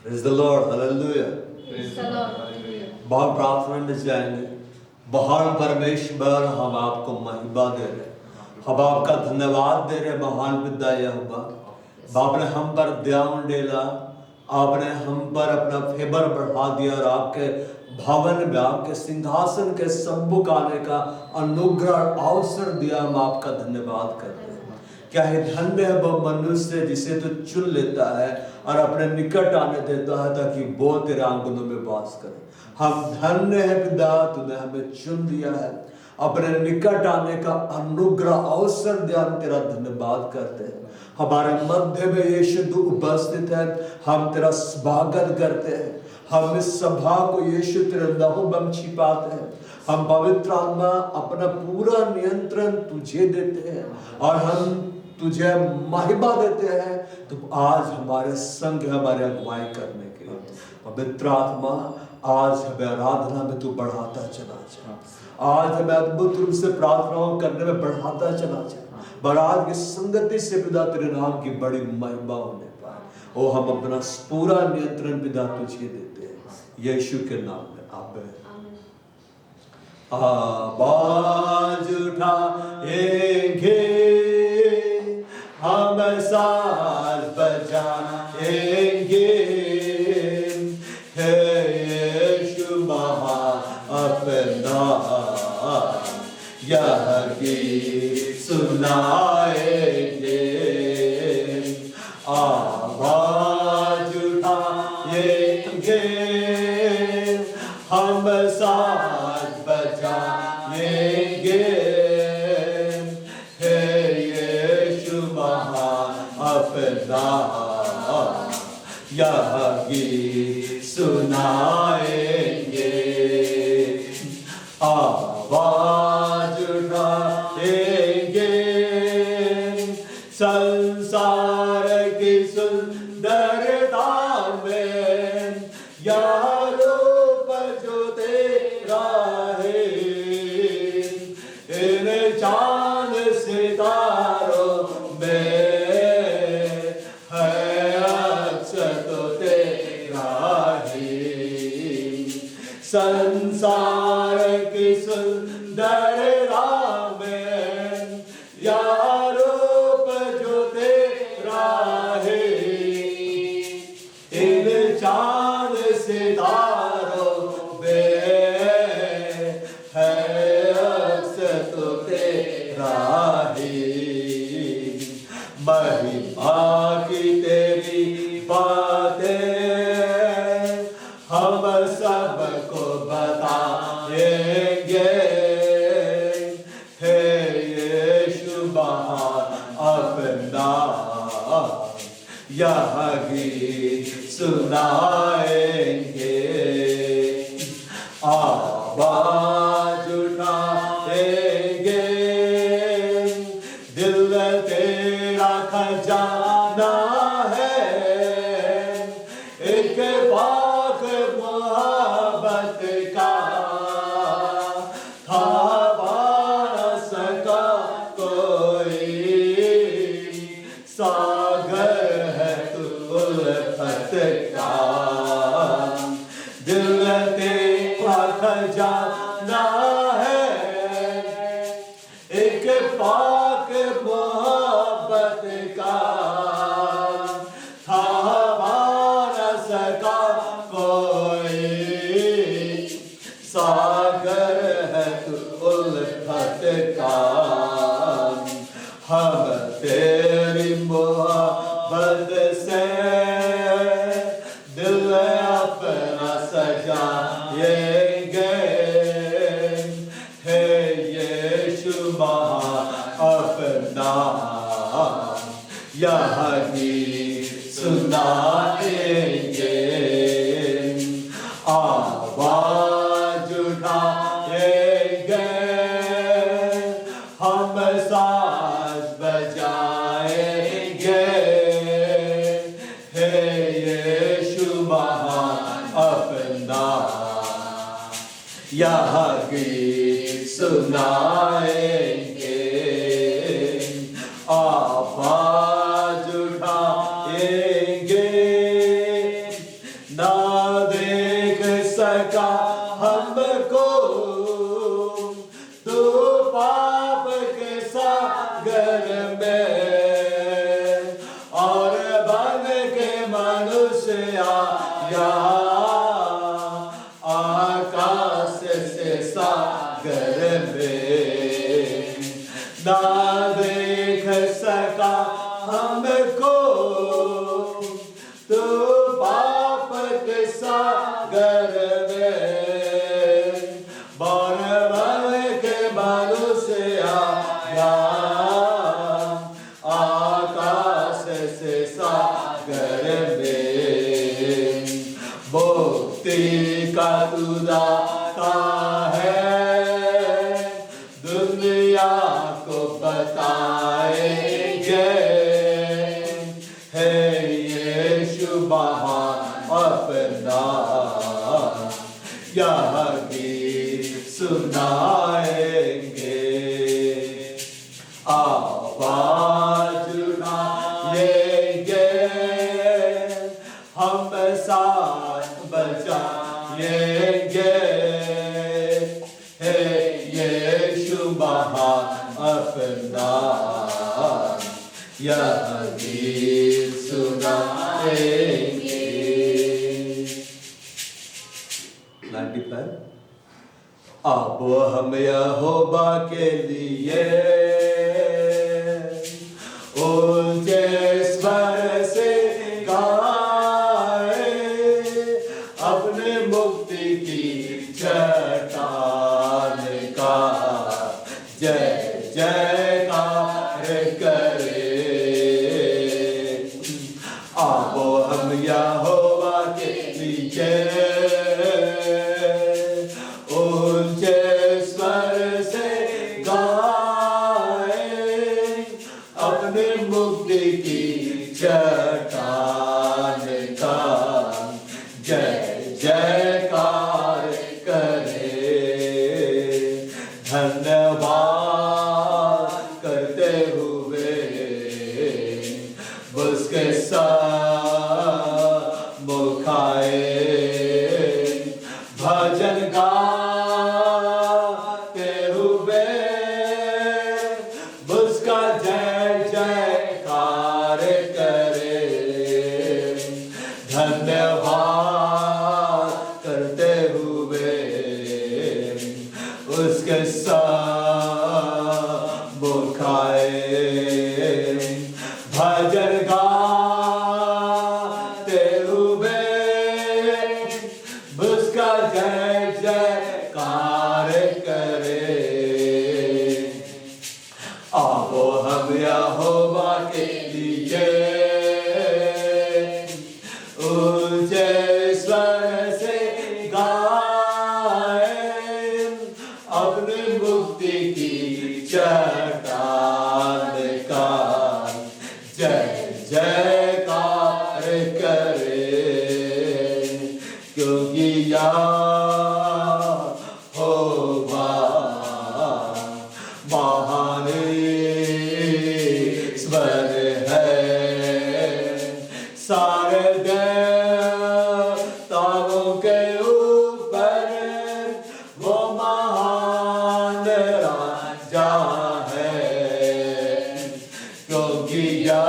Praise the Lord, hallelujah. Praise the Lord, hallelujah. बहुत प्रार्थना में जाएंगे। महान परमेश्वर, हम आपको महिमा दे रहे, हम आपका धन्यवाद दे रहे। महान पिता यहोवा, आपने हम पर ध्यान डाला, आपने हम पर अपना फेवर बढ़ा दिया और आपके भवन में, आपके सिंहासन के सम्मुख आने का अनुग्रह अवसर दिया। हम आपका धन्यवाद करते हैं। क्या है धन्य है वो मनुष्य जिसे तो चुन लेता है और अपने निकट आने देता है ताकि वो तेरे आंगनों में वास करे। हम धन्य है पिता, तूने हमें चुन लिया है, अपने निकट आने का अनुग्रह अवसर दिया। हम तेरा धन्यवाद करते हैं। हमारे मध्य में यीशु तू उपस्थित है, हम तेरा स्वागत करते हैं। हम इस सभा को यीशु तेरे लहू में छिपाते हैं। हम पवित्र आत्मा अपना पूरा नियंत्रण तुझे देते हैं और हम तुझे महिमा देते हैं। तो आज हमारे संग हमारे अगुवाई करने के लिए पवित्र आत्मा आज हमें आराधना में तू बढ़ाता चला जा। आज हमें अद्भुत रूप से प्रार्थनाओं करने में बढ़ाता चला जा। बरात की संगति से पिता तेरे नाम की बड़ी महिमा होने पाए। ओ हम अपना पूरा नियंत्रण पिता तुझे देते हैं यीशु के नाम में, आमीन। आवाज उठाएंगे, हम साज बजाएंगे, हे यीशु महा अपना यह गीत सुनाएंगे। आवाज उठाएंगे, हम साज बजाएंगे, हे यीशु महा अपना यह गीत सुनाएंगे। आवाज उठाएंगे, संसार की सुंदरता में यह रूप जो तेरा है, इन चांद सितारों में है अक्स तो तेरा ही। संसार की सुंदरता में यह रूप जो तेरा है, इन चांद सितारों में है अक्स तो तेरा ही। महिमा की तेरी बातें हम सबको बताएंगे, हे यीशु महा अपना यह गीत सुनाएंगे। आवाज उठाएंगे, दिल तेरा खजाना है, एक पाक मोहब्बत का था न सका कोई। सागर है तू उल्फत का, दिल तेरा खजाना है, एक पाक मोहब्बत का था न सका कोई। सागर है तू उल्फत का, हम तेरी मोहब्बत से दिल अपना सजाएंगे, हे यीशु महा अपना यह गीत सुनाएंगे। आवाज उठाएंगे, हम साज बजाएंगे, हे यीशु महा अपना यह गीत सुनाएंगे। आवाज उठाएंगे, से आया, आकाश से सागर में ना देख सका हमको, तो पाप के सागर में बार के बालों से आया, आकाश से सागर में मुक्ति का तू दाता है, दुनिया को बताएंगे, है यीशु महान अपना, यह गीत सुनाएंगे। आवाज उठाएंगे, हम साथ बजाएंगे, हे यीशु महान अपना, यह गीत सुनाएंगे। 95 अब हम यहोवा के लिए ऊंचे स्वर से गाए, अपने मुक्ति की चट्टान का जय जयकार करे। आओ हम यहोवा के लिए ऊंचे स्वर से गाए, अपने मुक्ति की चट्टान का जय जयकार करे। धन्यवाद करते हुए उसके सम्मुख आए, भजन गाते हुए उसका जय जयकार करे। धन्यवाद करते हुए उसके सम्मुख आए, भजन गाते हुए उसका जय जयकार करे। आओ हम यहोवा के लिए ऊंचे स्वर से गाए, अपनी मुक्ति की चट्टान का जय जयकार करे। क्योंकि यहोवा महान ईश्वर है, सारे देवताओं के ऊपर वो महान राजा है। क्योंकि यहोवा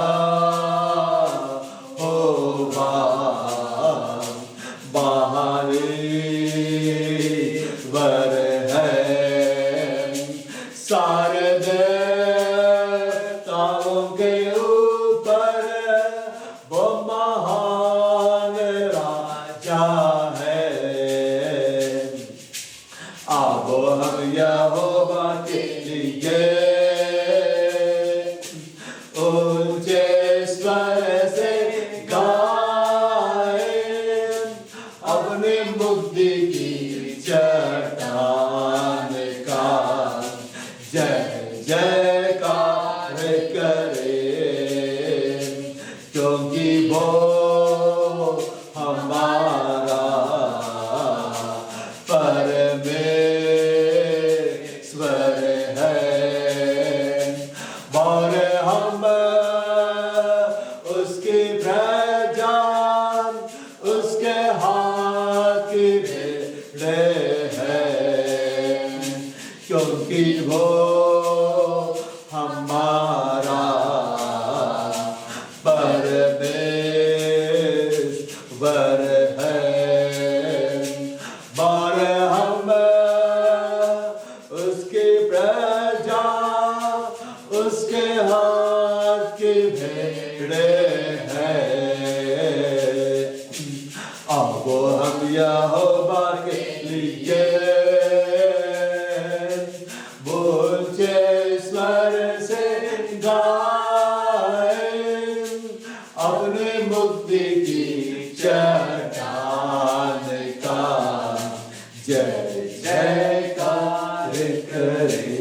महान ईश्वर है, सारे देवताओं के ऊपर वो महान राजा है। आओ हम यहोवा के लिए ऊंचे स्वर से गाए, अपनी मुक्ति की चट्टान का जय जयकार करे। क्योंकि वो हमारा परमेश्वर है, और हम उसकी प्रजा, उसके हाथ की भेड़ें हैं। क्योंकि वो हमारा परमेश्वर वर है। बर हम उसकी प्रजा, उसके हाथ की भेड़े हैं। अब हम यहोवा के लिए ऊंचे स्वर से गाएं, अपने मुक्ति की चट्टान का जय जयकार करें।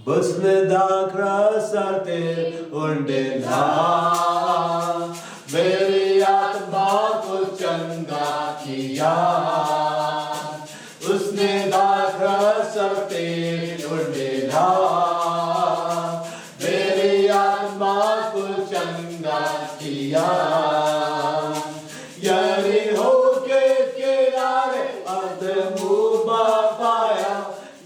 Busnedakra sarte undela, मेरी आत्मा को चंगा किया। उसने दाखरा सरते undela, मेरी आत्मा को चंगा किया। यरीहो के किनारे अदमुबा पाया,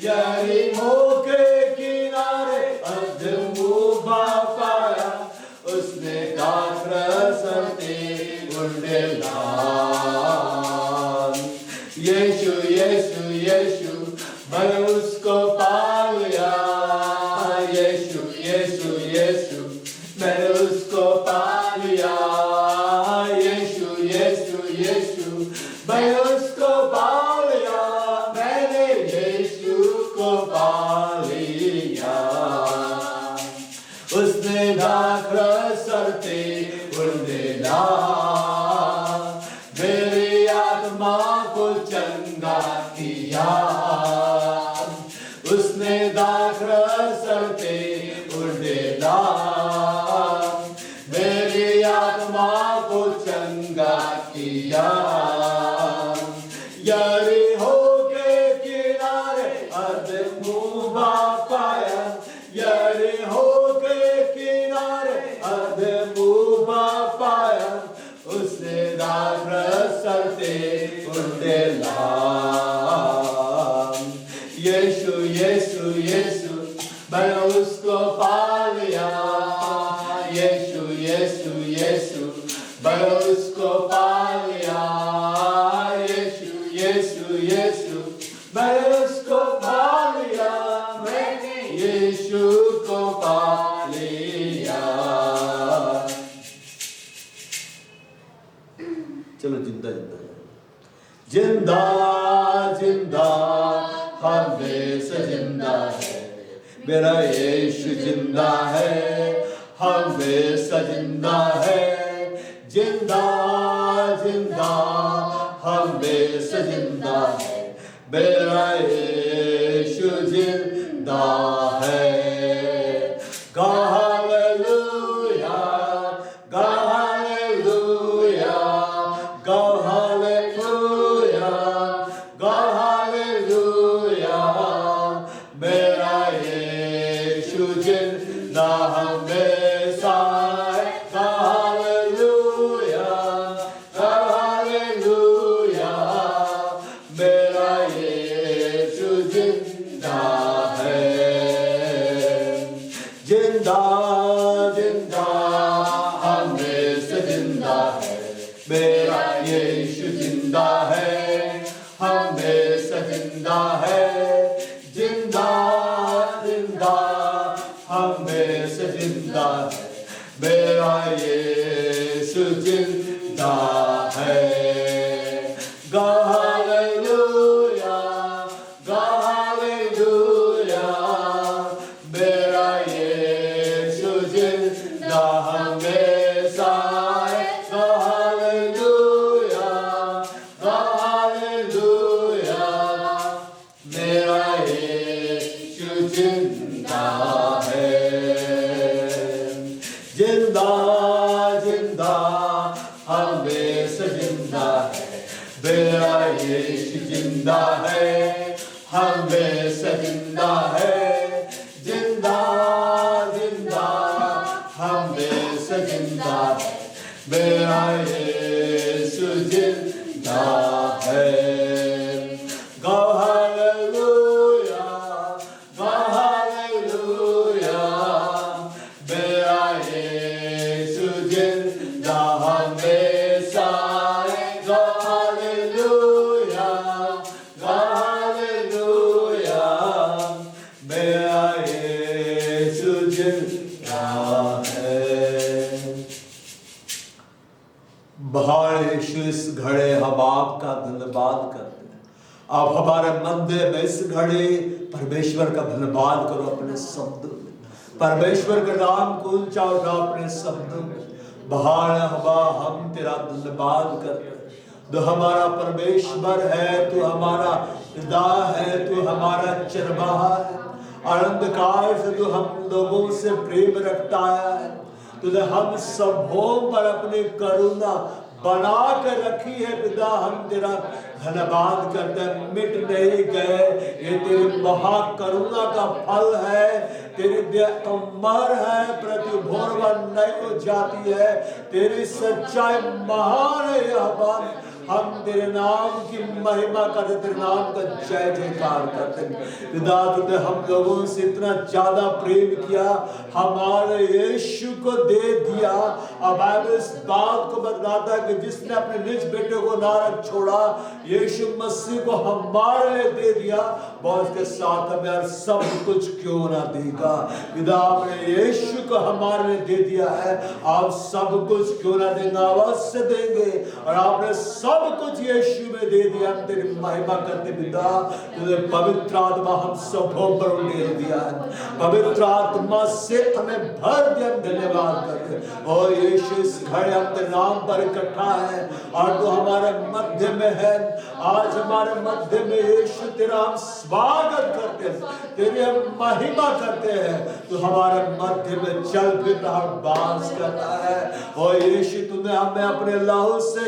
यरीहो के किनारे अदमुबा पाया। उसने दाखरा सरते undela, यीशु यीशु यीशु मैंने उसको पा लिया। यीशु यीशु यीशु मैंने उसको पा लिया। यीशु यीशु यीशु मैंने उसको पा लिया। मैंने यीशु को पा लिया। उसने दाखरा सरते undela, मेरी आत्मा को चंगा किया। उसने दाखरा सरते undela, मेरी आत्मा को चंगा किया। यरीहो के किनारे अदमुबा पाया, यरीहो के किनारे अदमुबा पाया। उसने दाखरा सरते undela, यीशु यीशु यीशु मैंने उसको पा लिया। यीशु यीशु यीशु मैंने उसको पा लिया। यीशु यीशु यीशु मैंने उसको पा लिया। मैंने यीशु को पा लिया। चलो जिंदा जिंदा जिंदा जिंदा हमेशा जिंदा है। मेरा यीशु जिंदा है, हमेशा जिंदा है। जिंदा जिंदा हमेशा जिंदा है। मेरा यीशु जिंदा है। Hallelujah, hallelujah, hallelujah, hallelujah. मेरा यीशु जिंदा हमेशा है। Hallelujah, hallelujah. मेरा यीशु जिंदा है। जिंदा जिंदा हमेशा जिंदा है। मेरा यीशु जिंदा है, हमेशा जिंदा है। जिंदा जिंदा हमेशा जिंदा है। मेरा यीशु जिंदा है। Hallelujah, hallelujah. मेरा यीशु जिंदा हमेशा है। Hallelujah, hallelujah. मेरा यीशु जिंदा है। जिंदा जिंदा हमेशा जिंदा है। मेरा यीशु जिंदा है, हमेशा जिंदा है। जिंदा जिंदा हमेशा जिंदा है। मेरा यीशु जिंदा है। Hallelujah, hallelujah. मेरा बाहर यीशु इस घड़े हम आपका धन्यवाद करते हैं। आप हमारे मध्य में इस घड़ी परमेश्वर का धन्यवाद करो अपने शब्दों में, परमेश्वर के नाम को ऊंचा उठाओ अपने शब्दों में। बाहर हवा हम तेरा धन्यवाद करते हैं। तो हमारा परमेश्वर है, तू हमारा पिता है, तू हमारा चरवाहा है। अंधकार से तू हम लोगों से प्रेम रखता है। तूने हम सबों पर अपनी करुणा बना कर रखी है। पिता हम तेरा धन्यवाद करते हैं। मिट नहीं गए, ये तेरी महाकरुणा का फल है। तेरी दया अमर है, प्रति भोरवा नहीं हो जाती है। तेरी सच्चाई महान है। यहोवा हम तेरे नाम की महिमा करते, तेरे नाम का जय जयकार करते हैं। पिता तूने हम लोगों से इतना ज्यादा प्रेम किया, हमारे यीशु को दे दिया। अब इस बात को बतलाता है कि जिसने अपने निज बेटे को ना छोड़ा, यीशु मसीह को हमारे लिए दे दिया, बहुत के साथ हमें और सब कुछ क्यों ना देगा। पिता आपने यीशु को हमारे लिए दे दिया है, आप सब कुछ क्यों ना देंगे, अवश्य देंगे। और आपने सब कुछ यीशु में दे दिया। हम तेरी महिमा करते पिता, तूने पवित्र आत्मा हम सबों पर उंडेल दिया है। पवित्र आत्मा से हमें भर दिया, हम धन्यवाद करते। और यीशु इस घड़े हम तेरे नाम पर इकट्ठा है और तू हमारे मध्य में है। आज हमारे मध्य में यीशु तेरा हम स्वागत करते हैं, तेरी हम महिमा करते हैं। तू हमारे मध्य में चल फिर रहा, बास कर रहा है। और यीशु तूने हमें अपने लहू से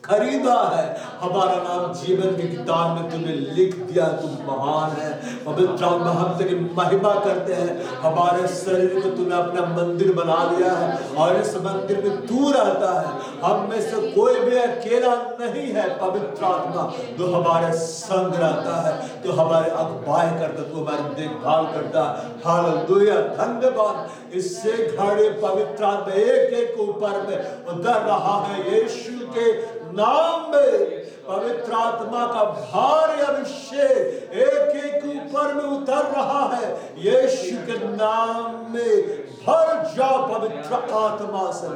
खरीदा है, हमारा नाम जीवन की किताब में तूने लिख दिया। तू महान है। पवित्र आत्मा हम तेरी महिमा करते हैं। हमारे शरीर को तूने अपना मंदिर बना लिया है और इस मंदिर में तू रहता है। हम में से कोई भी अकेला नहीं है। पवित्र आत्मा जो हमारे संग रहता है, तो हमारे अगुवाई करता, तू हमारी देखभाल करता है। हालेलुया, धन्यवाद। इससे घड़े पवित्र आत्मा एक एक ऊपर में उतर रहा है। यीशु के नाम में पवित्र आत्मा का भारी अभिषेक एक एक ऊपर में उतर रहा है। यीशु के नाम में भर जाओ पवित्र आत्मा से,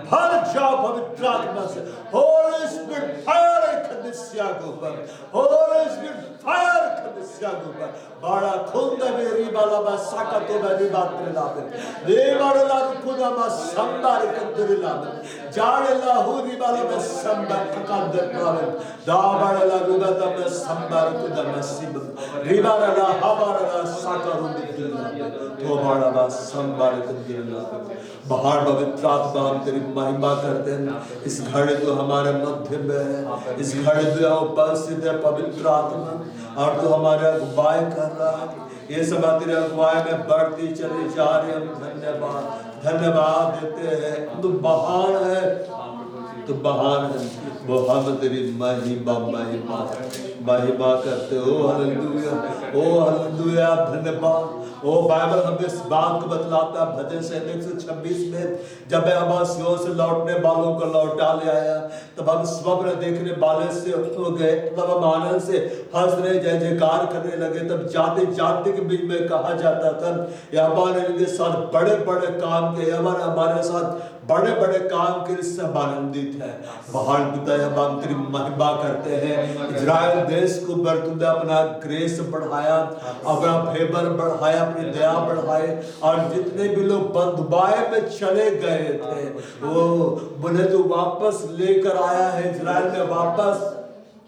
भर जाओ पवित्र आत्मा से। होली स्पिरिट फायर कदिसिया के ऊपर, होली स्पिरिट फायर कदिसिया के ऊपर। बड़ा खुंद मेरी बाला बसा का तो मेरी बात में लावे देवाला रुकुदा मा संबार कंदरी लावे जाड़ला हुरी बाला में संबार का दरबार दाबाला रुगदा में संबार कुदा मसीब रिबाला हबाला साकरू दिला तो बड़ा बा संबार कंदरी लावे। बाहर पवित्र आत्मा हम तेरी महिमा करते हैं। इस घड़े तो हमारे मध्य में है, इस घड़े तो उपस्थित है पवित्र आत्मा, और तो हमारे अगुवाई कर रहा है। ये सब तेरे अगुवाई में बढ़ती चली जा रही। हम धन्यवाद धन्यवाद देते हैं। तू महान है, तू महान है। वो हम तेरी महिमा महिमा महिमा करते हो। हालेलुया, ओ हालेलुया, धन्यवाद। ओ बाइबल हमें इस बात को बतलाता है भजन संहिता 126 में, जब मैं अमासियों से लौटने वालों को लौटा ले आया, तब हम स्वप्न देखने वाले से हो गए, तब हम आनंद से हंसने जय जयकार करने लगे। तब जाते जाते के बीच में कहा जाता था, यह हमारे साथ बड़े बड़े काम के, हमारे साथ बड़े बड़े काम के इससे हम आनंदित है। महान पिता हम तेरी महिमा करते हैं। इजराइल देश को बरतुंदा अपना ग्रेस बढ़ाया, अपना फेवर बढ़ाया, अपनी दया बढ़ाए। और जितने भी लोग बंधुआई में चले गए थे, वो बोले तो वापस लेकर आया है। इजराइल में वापस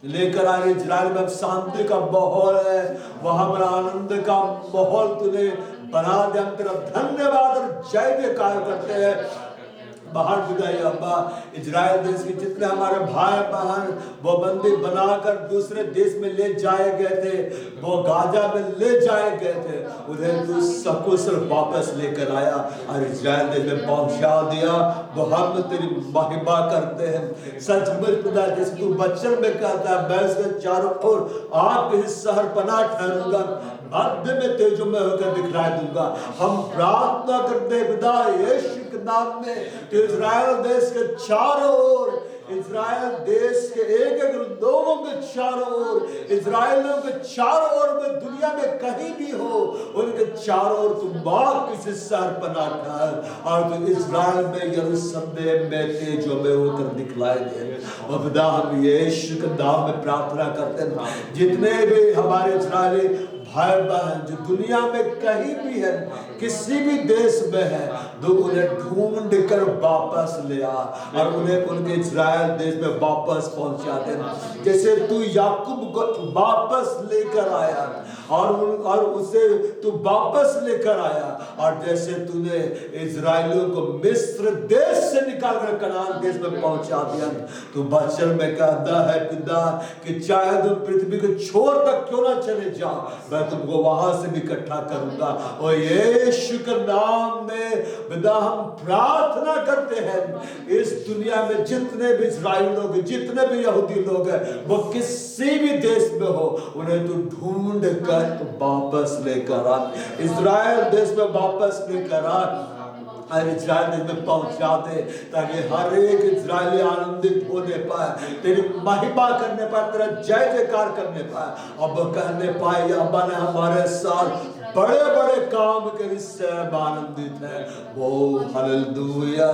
लेकर आए। इजराइल में शांति का माहौल है, वहां पर आनंद का माहौल तूने बना दिया। हम तेरा धन्यवाद और जय जयकार करते हैं। बाहर विदाई अब्बा, इजराइल देश के जितने हमारे भाई बहन वो बंदी बनाकर दूसरे देश में ले जाए गए थे, वो गाजा में ले जाए गए थे, उन्हें तू सकुशल वापस लेकर आया और इजराइल देश में पहुंचा दिया। वो हम तेरी महिमा करते हैं। सचमुच खुदा, जैसे तू वचन में कहता है, मैं इसके चारों ओर आपके शहर पनाह ठहरूंगा, मध्य में तेजों में होकर दिखलाई दूंगा। हम प्रार्थना करते हैं पिता यीशु के नाम में, तो इजराइल देश के चारों ओर, इजराइल देश के एक एक लोगों के चारों ओर, इजराइलियों के चारों ओर में, दुनिया में कहीं भी हो, उनके चारों ओर तुम वापस से सर पना कर और तुम इजराइल में यरूशलेम में तेजों में होकर दिखलाई दे। और खुदा हम यीशु के नाम में प्रार्थना करते हैं, जितने भी हमारे इजरायली भाई बहन जो दुनिया में कहीं भी है, किसी भी देश में है, तो उन्हें ढूंढ कर वापस ले आ और उन्हें उनके इजराइल देश में वापस पहुंचा दे। जैसे तू याकूब को वापस लेकर आया और उसे तू वापस लेकर आया, और जैसे तूने इजराइलियों को मिस्र देश से निकाल कर कनान देश में पहुंचा दिया, तो वचन में कहता है पिता कि चाहे तुम पृथ्वी के छोर तक क्यों ना चले जाओ, मैं तुमको वहां से भी इकट्ठा करूंगा। और यीशु के नाम में पिता हम प्रार्थना करते हैं, इस दुनिया में जितने भी इजराइल लोग, जितने भी यहूदी लोग हैं, वो किसी भी देश में हो, उन्हें तू ढूंढ कर वापस लेकर आ, इजराइल देश में वापस लेकर आ और इजराइल देश में पहुंचा दे, ताकि हर एक इजरायली आनंदित होने पाए, तेरी महिमा करने पाए, तेरा जय जयकार करने पाए, अब कहने पाए अब्बा ने हमारे साथ बड़े बड़े काम के इससे आनंदित है। वो हालेलुया,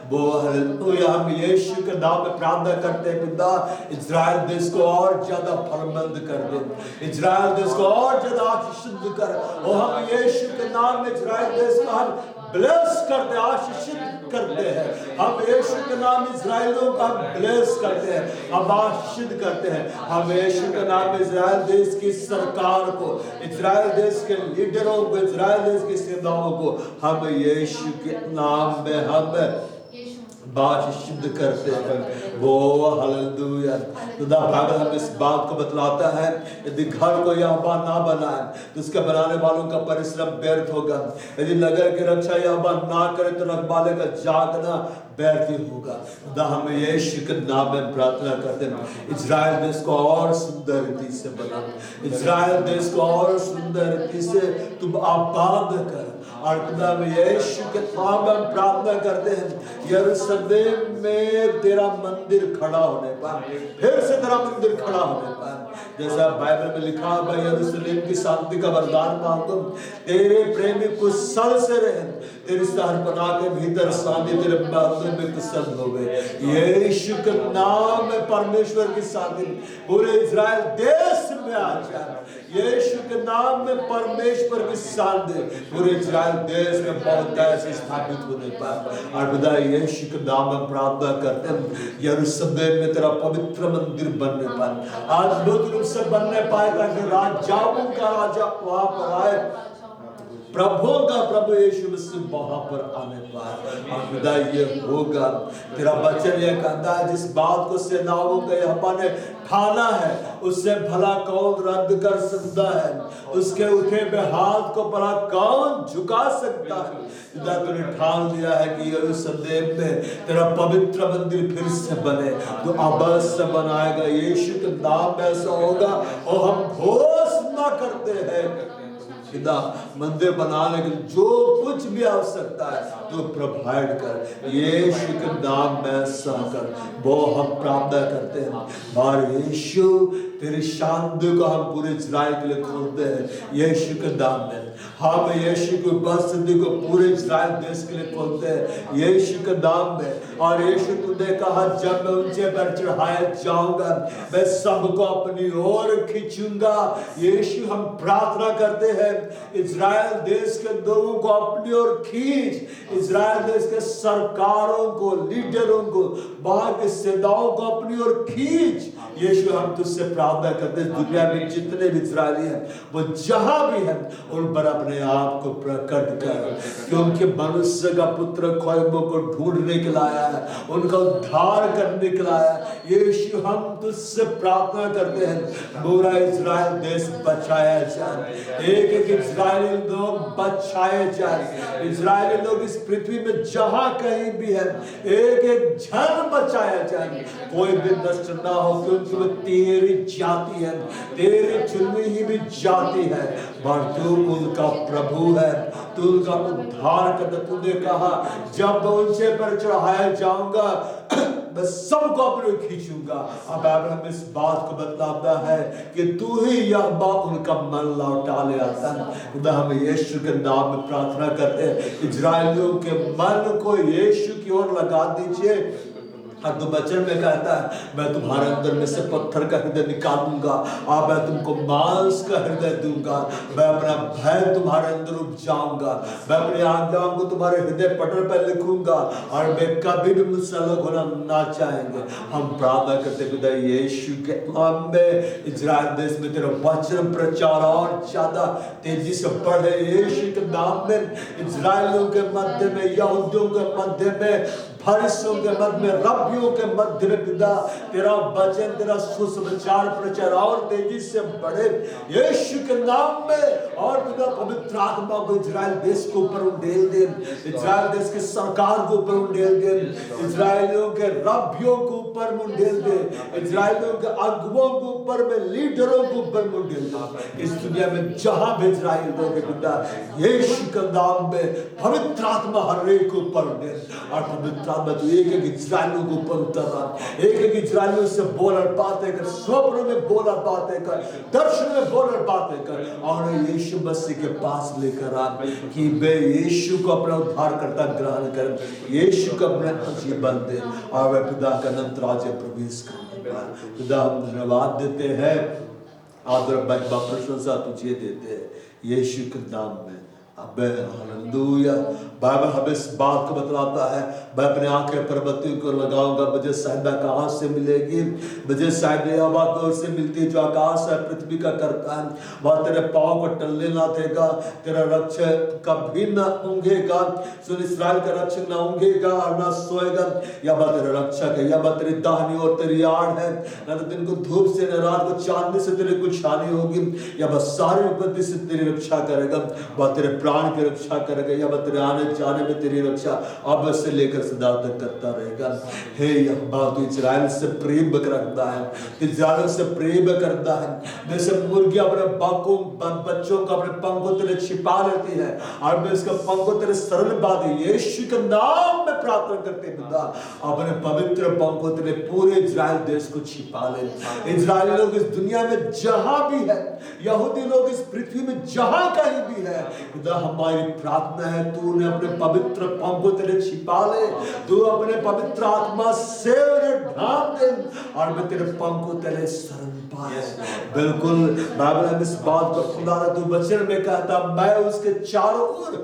वो हालेलुया। हम यीशु के नाम में प्रार्थना करते हैं पिता, इजराइल देश को और ज्यादा फलमंद कर दे, इजराइल देश को और ज्यादा आशीषित कर। और हम यीशु के नाम में इजराइल देश को हम ब्लेस करते, आशीषित करते हैं। हम यीशु के नाम इजराइलियों का ब्लेस करते हैं, हम आशीषित करते हैं। हम यीशु के नाम में इजराइल देश की सरकार को, इजराइल देश के लीडरों को, इजराइल देश की सेनाओं को हम यीशु के नाम में हम सिद्ध करते हैं। वो हालेलुया। खुदा पागल हम इस बात को बतलाता है, यदि घर को यहोवा ना बनाए तो उसके बनाने वालों का परिश्रम व्यर्थ होगा। यदि नगर की रक्षा यहोवा ना करे तो रखवाले का जागना व्यर्थ ही होगा। खुदा हम यीशु के नाम में प्रार्थना करते हैं, इजराइल देश को और सुंदर रीति से बना, इजराइल देश को और सुंदर रीति से तुम आबाद कर। और खुदा हम यीशु के नाम में प्रार्थना करते हैं, यरूशलेम में तेरा मंदिर खड़ा होने पर, फिर से तेरा मंदिर खड़ा होने पर, जैसा बाइबल में लिखा है, यरूशलेम की शांति का वरदान मांगो, तेरे प्रेमी कुशल से रहे, तेरी शहरपनाह के भीतर शांति, तेरे महल में कुशल हो गए। यीशु के नाम में परमेश्वर की शांति पूरे इजराइल देश में आ जाए। यीशु के नाम में परमेश्वर की शांति पूरे इजराइल देश में बहुत ऐसे स्थापित होने पर। और खुदा यीशु के नाम में प्रार्थना करते हैं, यरूशलेम में तेरा पवित्र मंदिर बनने पर, अद्भुत रूप से बनने पाए, ताकि राजाओं का राजा वहां पर आए, प्रभुओं का प्रभु यीशु मसीह वहां पर आने पर। और खुदा ये होगा, तेरा वचन ये कहता है, जिस बात को सेनाओं का यहोवा ने ठाना है, उससे भला कौन रद्द कर सकता है, उसके उठे हुए हाथ को भला कौन झुका सकता है। खुदा तूने ठान दिया है कि यरूशलेम में तेरा पवित्र मंदिर फिर से बने, तो अवश्य बनाएगा। यीशु के नाम में ऐसा होगा। और हम घोषणा करते हैं खुदा मंदिर बनाने के जो कुछ भी आवश्यकता है तो प्रोवाइड कर, यीशु के नाम में सहकर वो हम प्रार्थना करते हैं। और यीशु तेरी शांति को हम पूरे इजराइल के लिए खोलते हैं यीशु के नाम में। हम यीशु की उपस्थिति को पूरे इजराइल देश के लिए खोलते हैं यीशु के नाम में। और यीशु तूने कहा, जब मैं ऊंचे पर चढ़ाया जाऊंगा मैं सबको अपनी ओर खींचूंगा। यीशु हम प्रार्थना करते हैं, इजराइल देश के लोगों को अपनी ओर खींच, इजराइल देश के सरकारों को, लीडरों को, वहां के सेनाओं को अपनी ओर खींच। यीशु हम तुझसे प्रार्थना करते हैं, दुनिया में जितने भी इजरायली हैं वो जहां भी हैं उन पर अपने आप को प्रकट कर, क्योंकि मनुष्य का पुत्र खोएबों को ढूंढने के लिए आया है, उनका उद्धार करने के लिए आया है। यीशु हम तुझसे प्रार्थना करते हैं, पूरा इजराइल देश बचाया जाए, एक एक इजरायली लोग बचाए जाए। इजरायली लोग इस पृथ्वी में जहां कहीं भी है एक एक जन बचाया जाए, कोई भी नष्ट ना हो, क्योंकि वो तेरी जाति है, तेरी चुनी ही भी जाति है। पर तू उनका प्रभु है, तू उनका उद्धार करता। तूने कहा जब मैं उनसे पर चढ़ाया जाऊंगा मैं सबको अपने खींचूंगा। अब अब्राहम इस बात को बतलाता है कि तू ही यहोवा उनका मन लौटा ले आता है। खुदा हम यीशु के नाम में प्रार्थना करते हैं, इजरायलियों के मन को यीशु की ओर लगा दीजिए। और तो वचन में कहता है मैं तुम्हारे अंदर में से पत्थर का हृदय निकालूंगा और मैं तुमको मांस का हृदय दूंगा। मैं अपना भय तुम्हारे अंदर उपजाऊंगा, मैं अपनी आज्ञाओं को तुम्हारे हृदय पटल पर लिखूंगा और मैं कभी भी मुझसे अलग होना ना चाहेंगे। हम प्रार्थना करते खुदा यीशु के नाम में इजराइल देश में तेरा वचन प्रचार और ज्यादा तेजी से बढ़े। यीशु के नाम में इजराइलियों के मध्य में, यहूदियों के मध्य में, फरिसियों के मध्य में, रब्बियों के मध्य में पिता तेरा वचन, तेरा सुसमाचार प्रचार और तेजी से बढ़े यीशु के नाम में। और पिता पवित्र आत्मा को इजराइल देश के ऊपर उंडेल दे, इजराइल देश की सरकार के ऊपर उंडेल दे, इजराइलियों के रब्बियों के ऊपर उंडेल दे, इजराइलियों के अगुओं के ऊपर में, लीडरों के ऊपर उंडेल दे। इस दुनिया में जहां भी इजराइल लोग पिता यीशु के नाम में पवित्र आत्मा हर एक के ऊपर उंडेल। और पवित्र तो एक एक इजराइलियों के ऊपर उतर रहा, एक एक इजराइलियों से बोल और बातें कर, स्वप्न में बोल और बातें कर, दर्शन में बोल और बातें कर, और यीशु मसीह के पास लेकर आ कि वे यीशु को अपना उद्धार करता ग्रहण कर, यीशु को अपना जीवन दे और वे पिता का अनंत राज्य प्रवेश करने पाए। पिता हम धन्यवाद देते हैं, आदर महिमा प्रशंसा तुझे देते हैं यीशु के नाम में। हालेलुया। बाइबल हमें इस बात को बतलाता है मैं अपने आंखें पर्वतों को लगाऊंगा, मुझे सहायता कहां से मिलेगी? मुझे सहायता यहोवा की ओर से मिलती है जो आकाश है पृथ्वी का करता है। वह तेरे पांव को टलने ना देगा, तेरा रक्षक कभी न ऊँघेगा। सुन, इस्राएल का रक्षक ना ऊँघेगा और ना सोएगा। यहोवा तेरा रक्षक है, यहोवा तेरी दाहिनी ओर तेरी आड़ है, न तो दिन को धूप से न रात को चांदनी से तेरी कुछ हानि होगी। यहोवा सारी विपत्ति से तेरी रक्षा करेगा, वह तेरे प्राण की रक्षा करेगा, यहोवा तेरे आने जाने में तेरी रक्षा अब से लेकर सदा तक करता रहेगा। हे यहोवा तू इजराइल से प्रेम रखता है, इजराइल से प्रेम करता है। जैसे मुर्गी अपने बच्चों को अपने पंखों तेरे छिपा लेती है और मैं इसका पंखों तेरे सरल बात यीशु के नाम में प्रार्थना करते खुदा अपने पवित्र पंखों तेरे पूरे इजराइल देश को छिपा ले। इजराइली लोग इस दुनिया में जहां भी है, यहूदी लोग इस पृथ्वी में जहां कहीं भी है, खुदा हमारी प्रार्थना है तूने अपने पवित्र पंखों तेरे छिपा ले, तू अपने पवित्र आत्मा से ढांप दे और मैं तेरे पंखों तेरे शरण पाए। बिल्कुल बाइबल में इस बात को खुदा ने तू वचन में कहता मैं उसके चारों ओर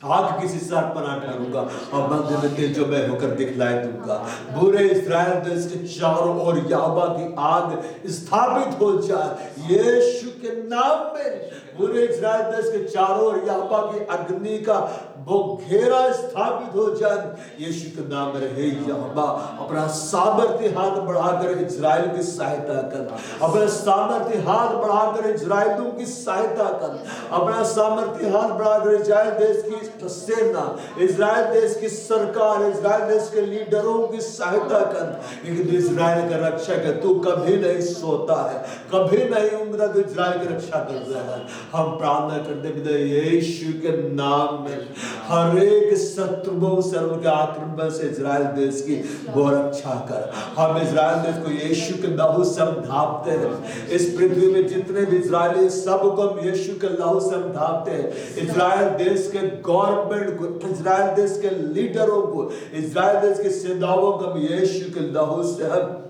आग किसी साथ पनाट करूंगा और मंदिर में तेजो में होकर दिखलाई दूंगा। पूरे इस्राएल देश के चारों ओर यहोवा की आग स्थापित हो जाए यीशु के नाम में। पूरे इस्राएल देश के चारों ओर यहोवा की अग्नि का वो घेरा स्थापित हो जाए यीशु के नाम में। हे यहोवा अपना सामर्थ्य हाथ बढ़ाकर इजराइल की सहायता कर, अपना सामर्थ्य हाथ बढ़ाकर इजराइलियों की सहायता कर, अपना सामर्थ्य हाथ बढ़ाकर इजराइल देश की सेना, इजराइल देश की सरकार, इजराइल देश के लीडरों की सहायता कर। लेकिन इजराइल का रक्षक है, तू कभी नहीं सोता है, कभी नहीं ऊँघता, तू इजराइल की रक्षा कर रहा है। हम प्रार्थना करते हैं यीशु के नाम में हर एक शत्रुओं से उनके आक्रमण से इजराइल देश की वो रक्षा कर। हम इजराइल देश को यीशु के लहू से हम ढांपते हैं। इस पृथ्वी में जितने भी इजरायली सबको हम यीशु के लहू से हम ढांपते हैं। इजराइल देश के गवर्नमेंट को, इजराइल देश के लीडरों को, इजराइल देश के सेनाओं को हम यीशु के लहू से हम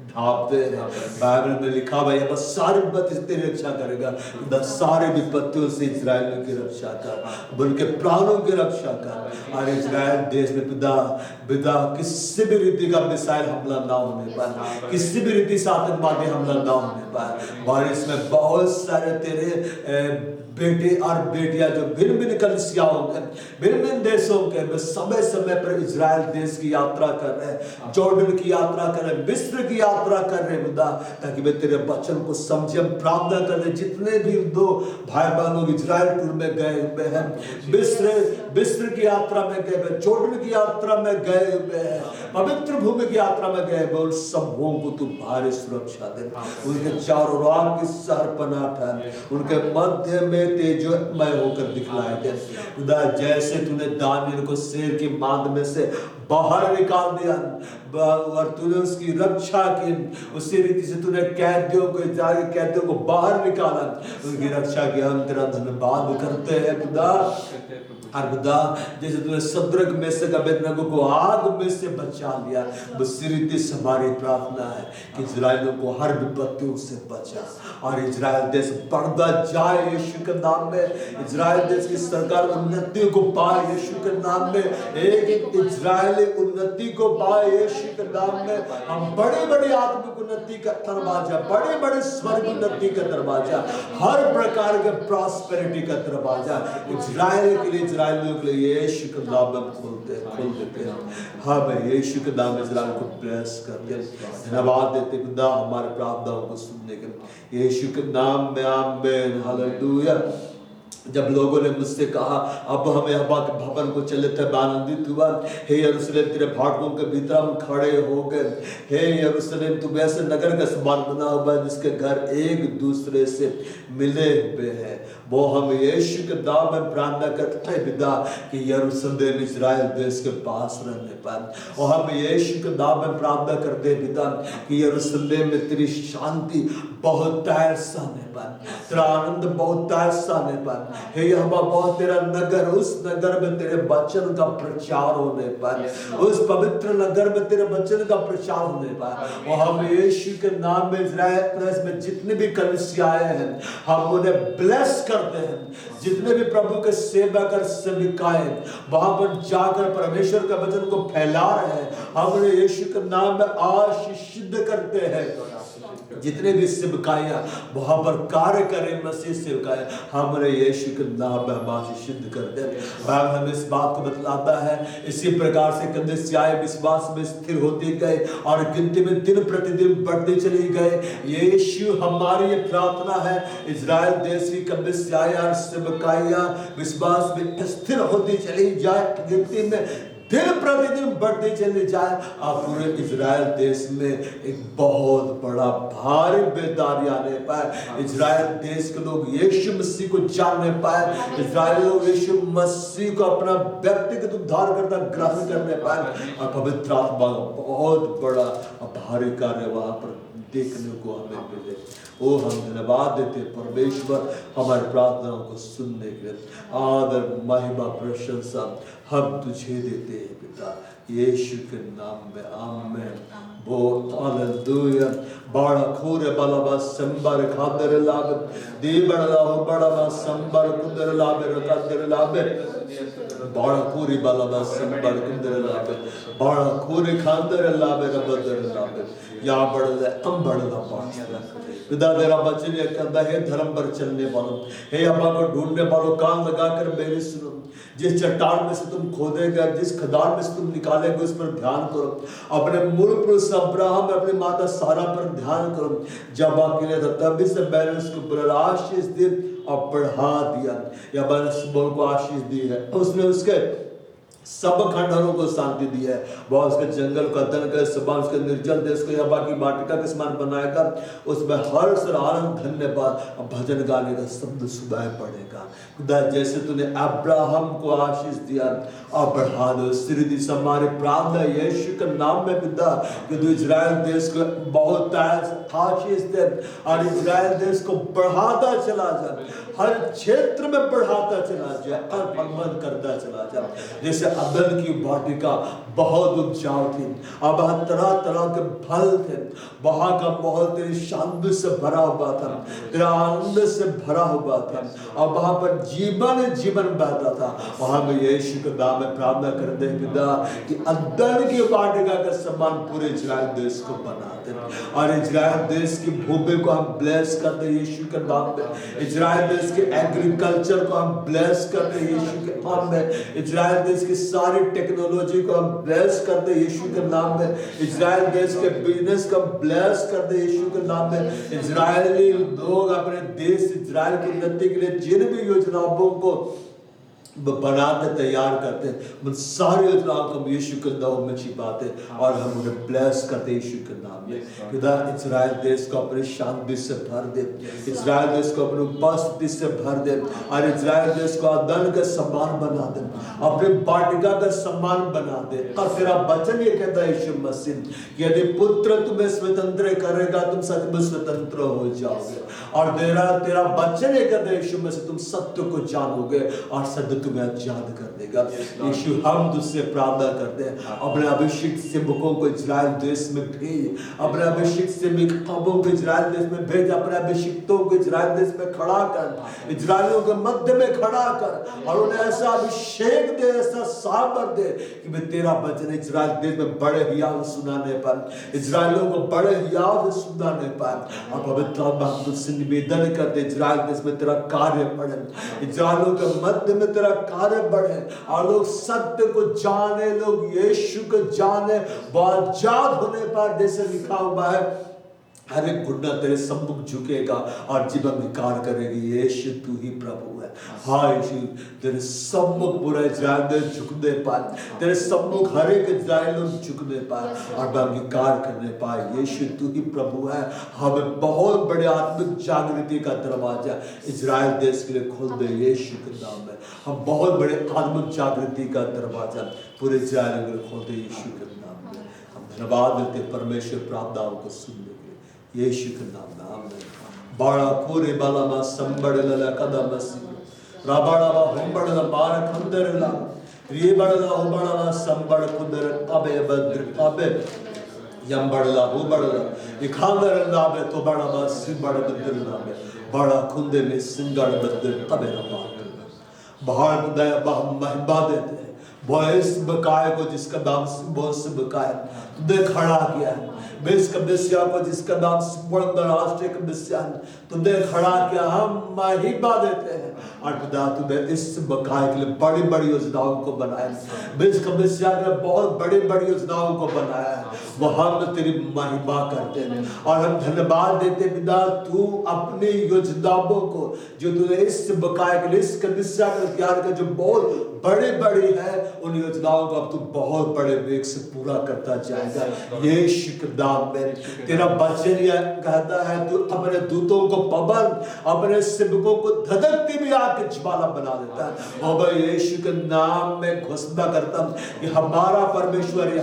ढांपते हैं। बाइबल में लिखा हुआ है बस सारी विपत्ति से तेरी रक्षा करेगा, सारे विपत्तियों से इजराइलियों की रक्षा कर, उनके प्राणों की रक्षा कर। और इजराइल देश में पिता किसी भी रीति का मिसाइल हमला ना होने पाए, किसी भी रीति से आतंकवादी हमला ना होने पाए। और इसमें बहुत सारे तेरे बेटे और बेटियां जो भिन्न भिन्न कलीसियाओं के, भिन्न भिन्न देशों के, वे समय समय पर इजराइल देश की यात्रा कर रहे हैं, जॉर्डन की यात्रा कर रहे हैं, मिस्र की यात्रा कर रहे हैं खुदा, ताकि वे तेरे वचन को समझे। हम प्रार्थना कर रहे, जितने भी दो भाई बहन लोग इजराइल टूर में गए हुए हैं, मिस्र की यात्रा में गए हुए, जॉर्डन की यात्रा में गए हुए हैं, पवित्र भूमि की यात्रा में गए हुए, उन सबों को तू भारी सुरक्षा दे, उनके चारों राह की सरपना ठहर, उनके मध्य में तेजोमय होकर दिखलाए दे खुदा। जैसे तूने दानियल को शेर की मांद में से बाहर निकाल दिया और तूने उसकी रक्षा की, उसी रीति से तूने कैदियों को बाहर निकाला, उनकी रक्षा की हम तेरा धन्यवाद करते हैं खुदा। और खुदा जैसे तूने सद्रक में से अबेदनगो को आग में से बचा लिया, उसी रीति से हमारी प्रार्थना है कि इजराइलियों को हर विपत्तियों से बचा और इजराइल देश बढ़ता जाए यीशु के नाम में। इजराइल देश की सरकार उन्नति को पाए यीशु के नाम में, एक इजरायली उन्नति को पाए यीशु के नाम में। हम बड़े बड़े आत्मिक उन्नति का दरवाजा, बड़े बड़े स्वर्ग उन्नति का दरवाजा, हर प्रकार के प्रॉस्पेरिटी का दरवाजा इजराइल के लिए, इजराइलियों के लिए यीशु के नाम में खोल देते हैं। हम यीशु के नाम में इजराइल को ब्लेस करते हैं, धन्यवाद देते खुदा हमारे प्रार्थनाओं को सुनने के। यीशु के नाम में आमीन, हालेलुया। जब लोगों ने मुझसे कहा अब हमें हवा के भवन को चले थे, आनंदित हुआ। हे यरूशलेम तेरे फाटकों के भीतर हम खड़े हो गए। हे यरूशलेम तू वैसे नगर का समान बना हुआ है जिसके घर एक दूसरे से मिले हुए हैं। वो हम यीशु के नाम में प्रार्थना करते हैं पिता कि यरूशलेम इजराइल देश के पास रहने पाए, और हम यीशु के नाम में प्रार्थना करते हैं पिता कि यरूशलेम में तेरी शांति बहुत साने पाए, तेरा आनंद बहुत साने पाए। हे यहोवा बहुत तेरा नगर, उस नगर में तेरे वचन का प्रचार होने पाए, उस पवित्र नगर में तेरे वचन का प्रचार होने पाए। और हम यीशु के नाम में इजराइल प्रेस में जितने भी कलीसियाएं हैं हम उन्हें ब्लेस करते हैं। जितने भी प्रभु के सेवक और सेविकाएं वहां पर जाकर परमेश्वर का वचन को फैला रहे हैं, हम उन्हें यीशु के नाम में आशीषित करते हैं। जितने भी सेवकाइयां वहां पर कार्य करें, मसीह सेवकाएं, हमारे यीशु के नाम में हम आशीषित करते हैं। बाइबल हमें इस बात को बतलाता है, इसी प्रकार से कलीसियाएं विश्वास में स्थिर होती गए और गिनती में दिन प्रतिदिन बढ़ती चली गए। यीशु हमारी ये प्रार्थना है, इजराइल देश की कलीसियाएं और सेवकाइयां विश्वास में स्थिर होती चली जाए, गिनती में दिन प्रतिदिन बढ़ती चली जाए, और पूरे इजराइल देश में एक बहुत बड़ा भारी बेदारी आने पाए। इजराइल देश के लोग यीशु मसीह को जानने पाए, इजराइल लोग यीशु मसीह को अपना व्यक्तिगत उद्धारकर्ता ग्रहण करने पाए, और पवित्र आत्मा का बहुत बड़ा भारी कार्य वहां पर देखने को हमें मिले। ओ हम धन्यवाद देते परमेश्वर हमारी प्रार्थनाओं को सुनने के लिए। आदर महिमा प्रशंसा हम तुझे देते हैं पिता, यीशु के नाम में आमीन। वो हालेलुया। बड़ा खोरे बलवा संबर खादर लाभ दी बड़ा हो बड़ा संबर कुंदर लाभ रकादर लाभ बड़ा खोरी बलवा संबर कुंदर लाभ बड़ा खोरे खादर लाभ रबदर लाभ या बड़ा हम बड़ा पास पिता तेरा वचन ये कहता है धर्म पर चलने वालों, हे अब्बा को ढूंढने वालों, कान लगाकर मेरी सुनो। जिस चट्टान में से तुम खोदेगा, जिस खदान में से तुम निकालेगे उस पर ध्यान करो। अपने मूल पुरुष अब्राहम, अपनी माता सारा पर ध्यान करो। जब अकेले था तभी से मैंने उसको बड़ा आशीष दी और बढ़ा दिया, या मैंने को आशीष दी है। उसने उसके सब खंडहरों को शांति दी है। वह उसके जंगल का दन कर सबा उसके निर्जल देश को यहोवा की वाटिका के समान बनाएगा। उसमें हर्ष और आनंद, धन्यवाद और भजन गाने का शब्द सुनाई पड़ेगा। खुदा जैसे तूने अब्राहम को आशीष दिया और बढ़ा दो। श्री हमारे प्रार्थना यीशु के नाम में पिता कि तू इजराइल देश को बहुत आशीष दे और इजराइल देश को बढ़ाता चला जा, हर क्षेत्र में बढ़ाता चला जाए और फलमंद करता चला जाए। जैसे अदन की वाटिका बहुत उपजाऊ थी, अब वहाँ तरह तरह के फल थे, वहाँ का माहौल तेरी शांति से भरा हुआ था, तेरा आनंद से भरा हुआ था, और वहाँ पर जीवन जीवन बहता था। वहाँ में यीशु के नाम में प्रार्थना करते हैं पिता कि अदन की वाटिका का सम्मान पूरे इजराइल देश को बनाते, और इजराइल देश की भूमि को हम ब्लेस करते हैं यीशु के नाम में, इजराइल देश के एग्रीकल्चर को हम ब्लेस करते हैं यीशु के नाम में, इजराइल देश की सारी टेक्नोलॉजी को हम ब्लेस करते हैं यीशु के नाम में, इजराइल देश के बिजनेस को हम ब्लेस करते हैं यीशु के नाम में। इजरायली लोग अपने देश इजराइल की उन्नति के लिए जिन भी योजनाओं को बनाते तैयार करते, उन सारी योजनाओं को हम यीशु के नाम में छिपाते और हम उन्हें ब्लेस करते यीशु के नाम में। खुदा इजराइल देश को अपनी शांति से भर दे, इजराइल देश को अपनी उपस्थिति से भर दे, और इजराइल देश को अदन का सम्मान बना दे, अपनी वाटिका का सम्मान बना दे। और तेरा वचन ये कहता है यीशु मसीह कि यदि पुत्र तुम्हें स्वतंत्र करेगा तुम सच में स्वतंत्र हो जाओगे, और तेरा वचन ये कहता है यीशु मसीह तुम सत्य को जानोगे और सत्य तुम्हें आजाद कर देगा। यीशु हम तुझसे प्रार्थना करते हैं, अपने अभिषेक सेवकों को इजराइल देश में भेज, अपने अभिषेक सेवकों को इजराइल देश में भेज, अपने अभिषिक्तों को इजराइल देश में खड़ा कर, इजराइलियों के मध्य में खड़ा कर, और उन्हें ऐसा अभिषेक दे, ऐसा सामर्थ दे कि वे तेरा वचन इजराइल देश में बड़े हियाव सुनाने पर, इजराइलियों को बड़े हियाव सुनाने पर, और पवित्र आत्मा हम तुझसे निवेदन करते इजराइल देश में तेरा कार्य बढ़े, इजराइलियों के मध्य में तेरा कार्य बढ़े, और लोग सत्य को जाने, लोग यीशु को जाने, वो आजाद होने पर जैसे लिखा हुआ है हर एक घुटना तेरे सम्मुख झुकेगा और जीवन विकार करेगी, यीशु तू ही प्रभु है। हाँ यीशु तेरे सम्मुख पूरा इजराइल देश झुकने पाए, तेरे सम्मुख हर एक इजराइल लोग झुकने पाए और विकार करने पाए, यीशु तू ही प्रभु है। हमें बहुत बड़े आत्मिक जागृति का दरवाजा इजराइल देश के लिए खोल दे यीशु के नाम में। हम बहुत बड़े आत्मिक जागृति का दरवाजा पूरे इजराइल के लिए खोल दे यीशु के नाम में। हम धन्यवाद देते परमेश्वर प्रार्थनाओं को सुनने यीशु के नाम में आमीन। बाड़ा कोरे बाला मा संबड़ लला कदम सी राबाड़ा मा हुंबड़ ला बार खंदर ला री बड़ला हुबड़ ला संबड़ कुदर अबे बद्र अबे यंबड़ ला हुबड़ ला इखांदर ला बे तो बड़ा मा सिंबड़ बद्र ला बे बड़ा खुंदे में सिंगड़ बद्र तबे ला बाहर दया महिमा देते हैं वो इस बकाए को जिसका नाम बहुत से बकाए तुमने खड़ा किया है, बेस कब्बिस्या को जिसका नाम राष्ट्रीय कब्बिस्या तुमने खड़ा किया, हम महिमा देते हैं। और खुदा तुमने इस बकाए के लिए बड़ी बड़ी योजनाओं को बनाया, बेस कब्बिस्या के लिए बहुत बड़ी बड़ी योजनाओं को बनाया है, वो हम तेरी महिमा करते हैं और हम धन्यवाद देते पिता तू अपनी योजनाओं को जो तूने इस बकाए के लिए इस कब्बिस्या का तैयार कर जो बहुत बड़ी बड़ी है, उन योजनाओं को अब तू बहुत बड़े वेग से पूरा करता जाएगा यीशु के नाम में। तेरा वचन यह कहता है तू अपने दूतों को पवन अपने सेवकों को धधकती भी आग की ज्वाला बना देता है। और मैं यीशु के नाम में घोषणा करता हूं कि हमारा परमेश्वर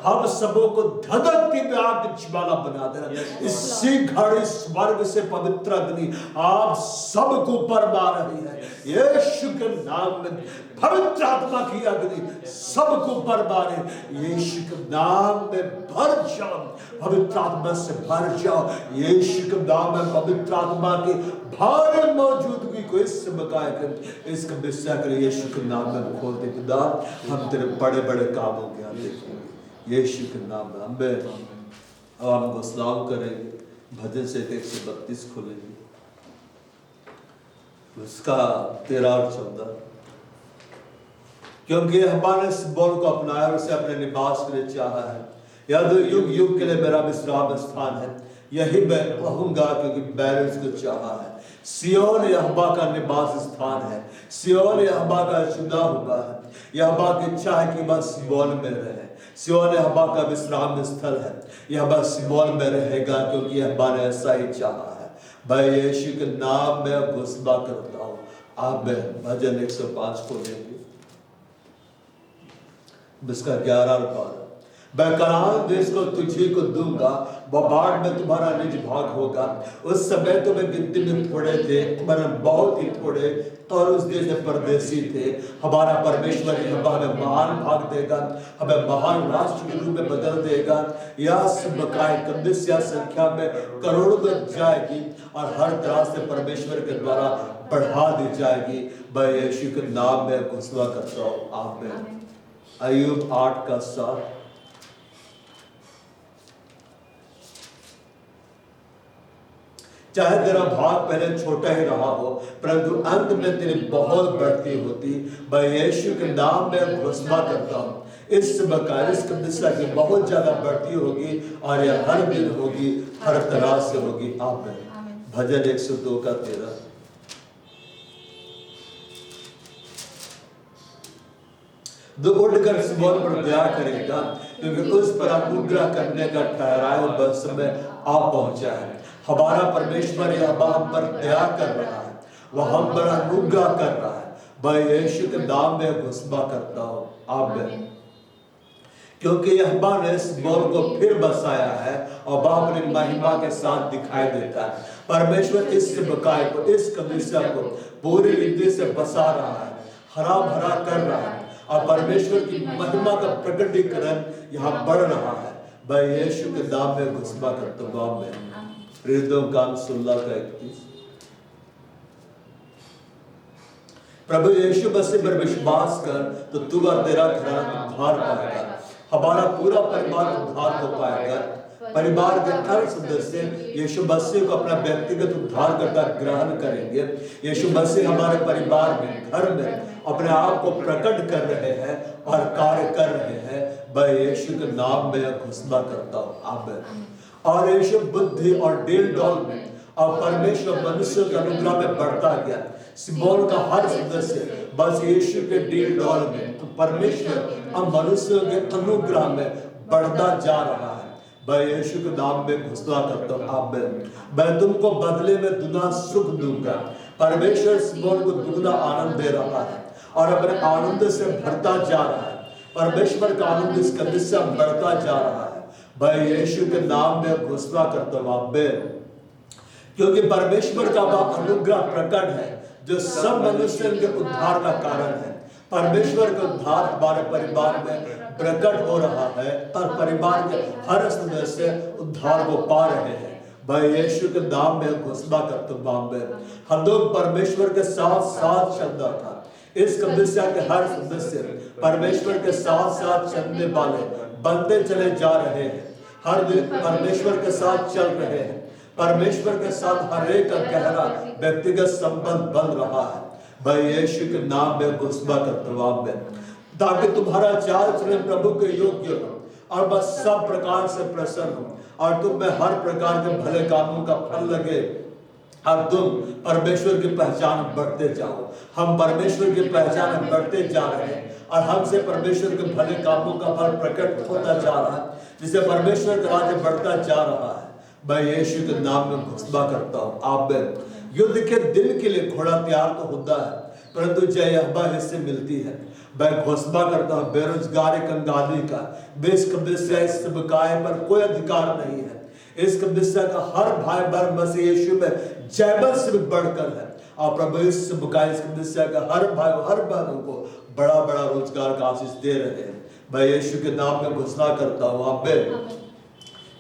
हम सबों को धधकती भी आग की ज्वाला बना देना। इसी घड़ी स्वर्ग से पवित्र अग्नि आप सबको ऊपर मार रही है यीशु के नाम में। पवित्र आत्मा की अग्नि सबको ऊपर मारे यीशु के नाम में भर जाओ, पवित्र आत्मा से भर जाओ यीशु के नाम में। पवित्र आत्मा की भारी मौजूदगी को इस बकाए कर इसका विषय कर यीशु के नाम में खोल दे खुदा, हम तेरे बड़े बड़े कामों के यहाँ देखेंगे यीशु के नाम में। अब हम घोषणाओं करेंगे, भजन से 132 खोलेंगे उसका 13 और 14। क्योंकि हमारे इस बोल को अपनाया और उसे अपने निवास के लिए चाहा है। यह तो युग युग के लिए मेरा विश्राम स्थान है, यही मैं कहूंगा क्योंकि मैंने इसको चाहा है। सियोन यहोवा का निवास स्थान है, सियोन यहोवा का चुना हुआ है। यहोवा की इच्छा है कि बस सियोन में रहे, सियोन यहोवा का विश्राम स्थल है, यह बस सियोन में रहेगा क्योंकि यहोवा ने ऐसा ही चाहा है। भाई यीशु के नाम में घोषणा करता हूँ। आमीन। भजन 105 को लेंगे इसका 11 और 12। मैं कनान देश को तुझी को दूंगा, वह बाढ़ में तुम्हारा निज भाग होगा। उस समय तुम्हें गिनती में थोड़े थे, मगर बहुत ही थोड़े और उस देश में परदेसी थे। हमारा परमेश्वर हमें महान भाग देगा, हमें महान राष्ट्र के रूप में बदल देगा। यह बकाए कदसिया संख्या में करोड़ों तक जाएगी और हर तरह से परमेश्वर के द्वारा बढ़ा दी जाएगी। मैं यीशु के नाम में घोषणा करता हूँ, आमीन। अय्यूब 8:7। चाहे तेरा भाग पहले छोटा ही रहा हो, परंतु अंत में तेरी बहुत बढ़ती होती। मैं यीशु के नाम में घोषणा करता हूँ, इस कदसिया की बहुत ज्यादा बढ़ती होगी और यह हर दिन होगी, हर तरह से होगी, आमीन। भजन 102:13। जो उठकर सिमोन पर दया करेगा, क्योंकि उस पर अनुग्रह करने का ठहराया समय आ पहुंचा है। हमारा परमेश्वर यह हम पर दया कर रहा है, वह हम पर अनुग्रह कर रहा है। मैं यीशु के नाम में घोषणा करता हूँ, आमीन। क्योंकि यहोवा ने सिमोन को फिर बसाया है और वह अपनी महिमा के साथ दिखाई देता है। परमेश्वर इस बकाए को, इस कलीसिया को पूरी रीति से बसा रहा है, हरा भरा कर रहा है और परमेश्वर की महिमा का प्रकटीकरण यहाँ बढ़ रहा है। मैं यीशु के नाम में घोषणा करता हूँ, आमीन। प्रेरितों का काम 16:31। प्रभु यीशु मसीह पर विश्वास कर तो तू और तेरा घराना उद्धार पाएगा। हमारा पूरा परिवार उद्धार हो पाएगा। परिवार के हर सदस्य यीशु मसीह को अपना व्यक्तिगत उद्धारकर्ता ग्रहण करेंगे। यीशु मसीह हमारे परिवार में, घर में अपने आप को प्रकट कर रहे हैं और कार्य कर रहे हैं। मैं यीशु के नाम में घोषणा करता हूँ, आमीन। और यीशु बुद्धि और डील डॉल में और परमेश्वर मनुष्य के अनुग्रह में बढ़ता गया। सिमोन का हर सदस्य बस यीशु के डील डॉल में तो परमेश्वर और मनुष्य के अनुग्रह में बढ़ता जा रहा है। मैं यीशु के नाम में घोषणा करता हूँ, आमीन। मैं तुमको बदले में दुना सुख दूंगा। परमेश्वर सिमोन को दुगना आनंद दे रहा है और अपने आनंद से भरता जा रहा है। परमेश्वर का आनंद इस कलीसिया में बढ़ता जा रहा है। मैं यीशु के नाम में घोषणा करता हूँ, आमीन। क्योंकि परमेश्वर का वह अनुग्रह प्रकट है जो सब मनुष्य के उद्धार का कारण है। परमेश्वर का उद्धार हमारे परिवार में प्रकट हो रहा है और परिवार के हर सदस्य उद्धार को पा रहे हैं। मैं यीशु के नाम में घोषणा करता हूँ, आमीन। हम लोग परमेश्वर के साथ साथ चलता था। इस कलीसिया के हर सदस्य परमेश्वर के साथ साथ चलने वाले बनते चले जा रहे हैं। हर दिन परमेश्वर के साथ चल रहे हैं। परमेश्वर के साथ हर एक का गहरा व्यक्तिगत संबंध बन रहा है। मैं यीशु के नाम में घोषणा करता हूँ, आमीन। ताकि तुम्हारा चाल चलन प्रभु के योग्य हो और बस सब प्रकार से प्रसन्न हो और तुम में हर प्रकार के भले कामों का फल लगे और तुम परमेश्वर की पहचान बढ़ते जाओ। हम परमेश्वर की पहचान बढ़ते जा रहे हैं और हमसे परमेश्वर के भले कामों का फल प्रकट होता जा रहा है, जिससे परमेश्वर का राज्य बढ़ता जा रहा है। मैं यीशु के नाम में घोषणा करता हूँ, आमीन। युद्ध के दिन के लिए घोड़ा तैयार तो होता है, परंतु जय यहोवा हिस्से मिलती है। मैं घोषणा करता हूँ, बेरोजगारी कंगाली का इस कलीसिया, इस बकाए पर कोई अधिकार नहीं है। इस कलीसिया का हर भाई बहन मसीह यीशु में जयबल से भी बढ़कर है और प्रभु इस बकाए, इस कलीसिया का हर भाई हर बहनों को बड़ा बड़ा रोजगार का आशीष दे रहे हैं। मैं यीशु के नाम में घोषणा करता हूँ, आमीन।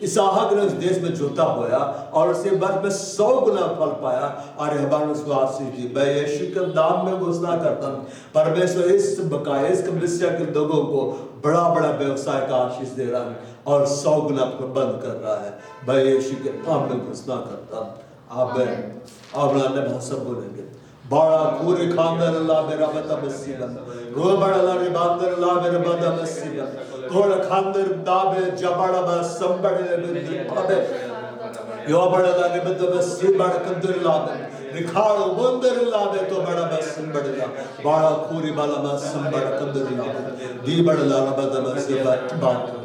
इसहाक ने उस देश में जोता बोया और उसके बाद में 100 गुना फल पाया और यहोवा ने उसको आशीष दी। मैं यीशु के नाम में घोषणा करता हूँ, परमेश्वर इस बकाए, इस कलीसिया के लोगों को बड़ा बड़ा व्यवसाय का आशीष दे रहा है और 100 गुना बंद कर रहा है। मैं यीशु के नाम में घोषणा करता हूँ, आमीन। और अन्य भाषा बोलेंगे। बड़ा पूरे खानदार अल्लाह मेरा बता मसीबत रो बड़ा ला रे बांदर ला मेरा बता मसीबत कोड़ खानदार दाबे जबड़ा बस संबड़े में अबे यो बड़ा ला रे बता मसीबत कंदर ला दे रिखाड़ो बंदर ला दे तो बड़ा बस संबड़े ला बड़ा पूरी वाला बस संबड़ कंदर ला दे दी बड़ा ला बता मसीबत बात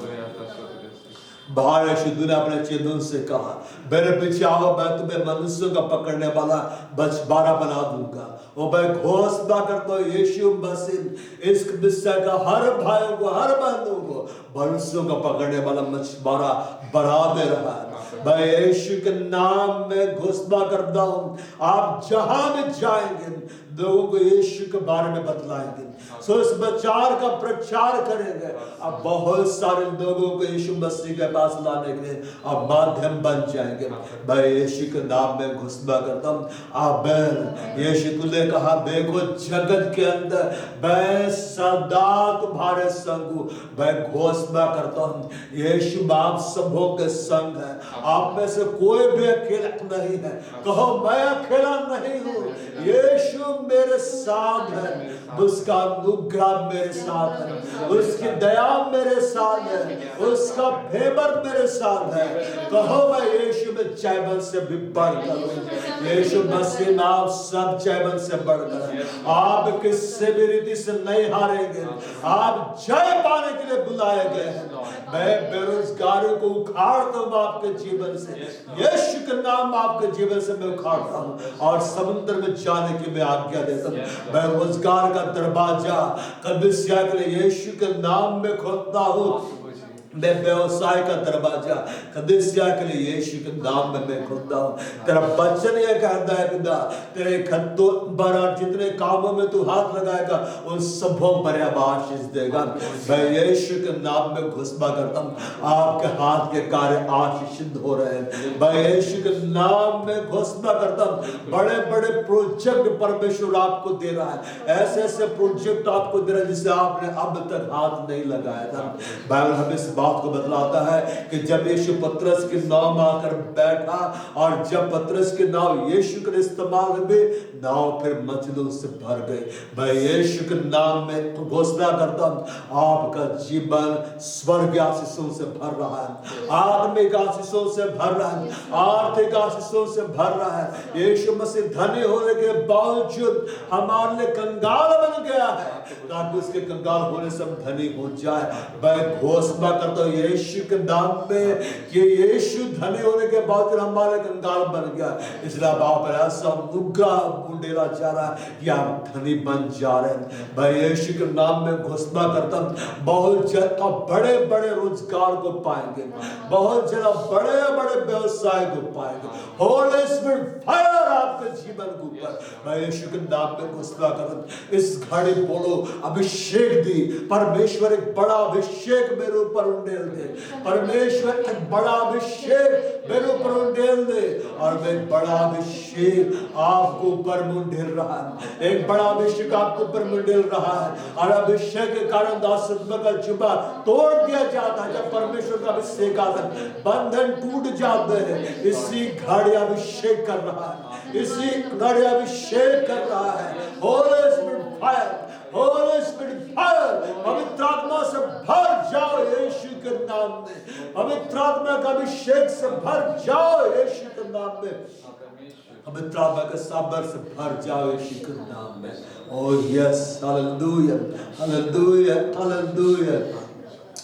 बाहर यीशु ने अपने चेलों से कहा, मेरे पीछे आओ, मैं तुम्हें मनुष्यों का पकड़ने वाला बछवाड़ा बना दूंगा। ओ मैं घोषणा करता हूँ यीशु मसीह इस विषय का हर भाइयों को, हर बहनों को मनुष्यों का पकड़ने वाला मछुआरा बढ़ा दे रहा है। मैं यीशु के नाम में घोषणा करता हूँ, आप जहां भी जाएंगे लोगों को यीशु के बारे में बतलाएंगे, सुसमाचार का प्रचार करेंगे। अब बहुत सारे लोगों को यीशु मसीह के पास लाने के लिए आप माध्यम बन जाएंगे। मैं यीशु के नाम में घोषणा करता हूँ, आमीन। यीशु तुमने कहा देखो जगत के अंदर मैं सदा तुम्हारे संग हूँ। मैं घोषणा करता हूँ यीशु आप सबों के संग है, आप में से कोई भी अकेला नहीं है। कहो मैं अकेला नहीं हूँ, यीशु मेरे साथ है, उसका अनुग्रह मेरे साथ है, उसकी दया मेरे साथ है, उसका फेवर मेरे साथ है। कहो मैं यीशु में जयवंत से भी बढ़कर हूं। यीशु मसीह में आप सब जयवंत से बढ़कर, आप किसी भी रीति से नहीं हारेंगे, आप जय पाने के लिए बुलाए गए हैं। मैं बेरोजगारी को उखाड़ता हूं आपके जीवन से, यीशु के नाम आपके जीवन से मैं उखाड़ता हूं और समुद्र में जाने की मैं आज्ञा देता हूं। मैं रोजगार का दरवाजा कलीसिया के लिए यीशु के नाम में खोलता हूं। मैं व्यवसाय का दरवाजा कलीसिया के लिए यीशु के नाम में मैं खोलता हूँ। तेरा वचन ये कहता है पिता, तेरे खत्तों पर जितने कामों में तू हाथ लगाएगा उन सबों पर आशीष देगा। मैं यीशु के नाम में घोषणा करता हूँ आपके हाथ के कार्य आशीषित हो रहे हैं। मैं यीशु के नाम में घोषणा करता हूँ बड़े बड़े प्रोजेक्ट परमेश्वर आपको दे रहा है, ऐसे ऐसे प्रोजेक्ट आपको दे रहा है जिसे आपने अब तक हाथ नहीं लगाया था। बाइबल हमें इस बात को बतलाता है कि जब यीशु पतरस के नाव में आकर बैठा और जब पतरस के नाव यीशु के इस्तेमाल हुए, नाव फिर मछलियों से भर गई। मैं यीशु के नाम में घोषणा करता हूं आपका जीवन स्वर्ग आशीषों से भर रहा है, आत्मिक आशीषों से भर रहा है, आर्थिक आशीषों से भर रहा है। यीशु मसीह धनी होने के बावजूद हमारे लिए कंगाल बन गया है ताकि उसके कंगाल होने से हम धनी हो जाए। मैं घोषणा करता हूं यीशु के नाम में कि यीशु धनी होने के बाद हमारे कंगाल बन गया, इसलिए आप ऐसा अनुग्रह बुंदेला जा रहा है कि आप धनी बन जा रहे हैं। मैं यीशु के नाम में घोषणा करता हूं बहुत जल्द आप बड़े बड़े रोजगार को पाएंगे, बहुत जल्द बड़े बड़े व्यवसाय को पाएंगे। होली स्पिरिट फायर आपके जीवन के ऊपर मैं यीशु के नाम में घोषणा करता हूं। इस घड़ी बोलो अभिषेक दी, परमेश्वर एक बड़ा अभिषेक मेरे ऊपर उंडेल दे, परमेश्वर एक बड़ा अभिषेक मेरे ऊपर उंडेल दे और मैं बड़ा अभिषेक आपको ऊपर मुंडेल रहा है, एक बड़ा अभिषेक आपको ऊपर मुंडेल रहा है और अभिषेक के कारण दासत्व का जुबा तोड़ दिया जाता है। जब परमेश्वर का अभिषेक आता है बंधन टूट जाते हैं। इसी घड़ी अभिषेक कर रहा है, इसी घड़ी अभिषेक कर रहा है। Holi spirit fire, Holi spirit fire, पवित्र आत्मा से भर जाओ यीशु के नाम में, पवित्र आत्मा का अभिषेक से भर जाओ यीशु के नाम में, पवित्र आत्मा के सामर्थ से भर जाओ यीशु के नाम में। Oh yes, hallelujah, hallelujah, hallelujah,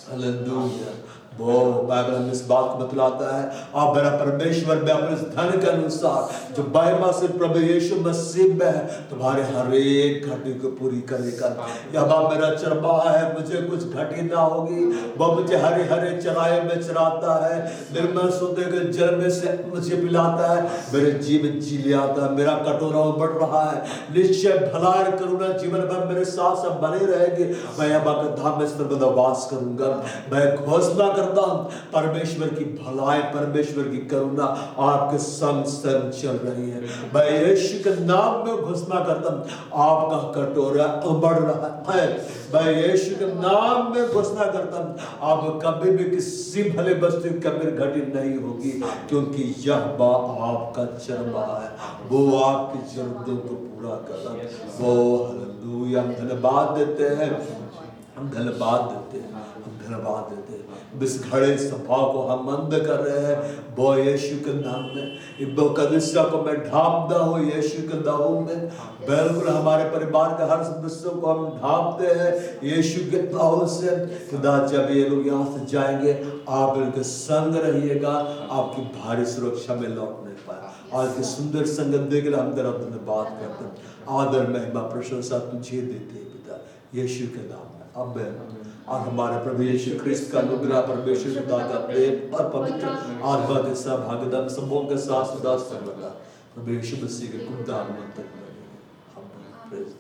hallelujah. वो बाइबल हमें इस बात को बतलाता है और मेरा परमेश्वर में अपने धन के अनुसार जो महिमा से प्रभु यीशु मसीह में है तुम्हारे हर एक घटी को पूरी करेगा। यह मेरा चरवाहा है, मुझे कुछ घटी ना होगी, वह मुझे हरे हरे चराए में चराता है, निर्मल सोते के जल में से मुझे पिलाता है, मेरे जीवन जी ले आता है, मेरा कटोरा बढ़ रहा है। निश्चय भला और करुणा जीवन भर मेरे साथ सब बने रहेगी। मैं अब्बा के धाम में सर्वदा वास करूंगा। मैं घोषणा परमेश्वर की भलाई, परमेश्वर की करुणा आपके संग संग चल रही है। मैं यीशु के नाम में घोषणा करता हूं आपका कटोरा बढ़ रहा है। मैं यीशु के नाम में घोषणा करता हूं आप कभी भी किसी भले वस्तु की कमी घटी नहीं होगी, क्योंकि यह आपका चरवाहा है, वो आपकी जरूरतों को पूरा करता है। वो हालेलुया, हम धन्यवाद देते हैं, हम धन्यवाद देते हैं, हम धन्यवाद देते हैं। इस घड़े सभा को हम बंद कर रहे हैं वो यीशु के नाम में। इब्बो कलीसिया को मैं ढांपता हूँ यीशु के नाम में। बिल्कुल हमारे परिवार के हर सदस्य को हम ढांपते हैं यीशु के नाम से। खुदा जब ये लोग यहाँ से जाएंगे आप इनके संग रहिएगा, आपकी भारी सुरक्षा में लौट नहीं पाए। आज की सुंदर संगत देकर हम तेरा धन्यवाद करते हैं। आदर महिमा प्रशंसा तुझे देते हैं पिता, यीशु के नाम में आमीन। और हमारे प्रभु यीशु ख्रिस्त का अनुग्रह, परमेश्वर खुदा का प्रेम और पवित्र आत्मा के सहभागिता सबों के साथ सदा सर्वदा प्रभु यीशु मसीह के गुणगान मंत्र में। आमीन। प्रेज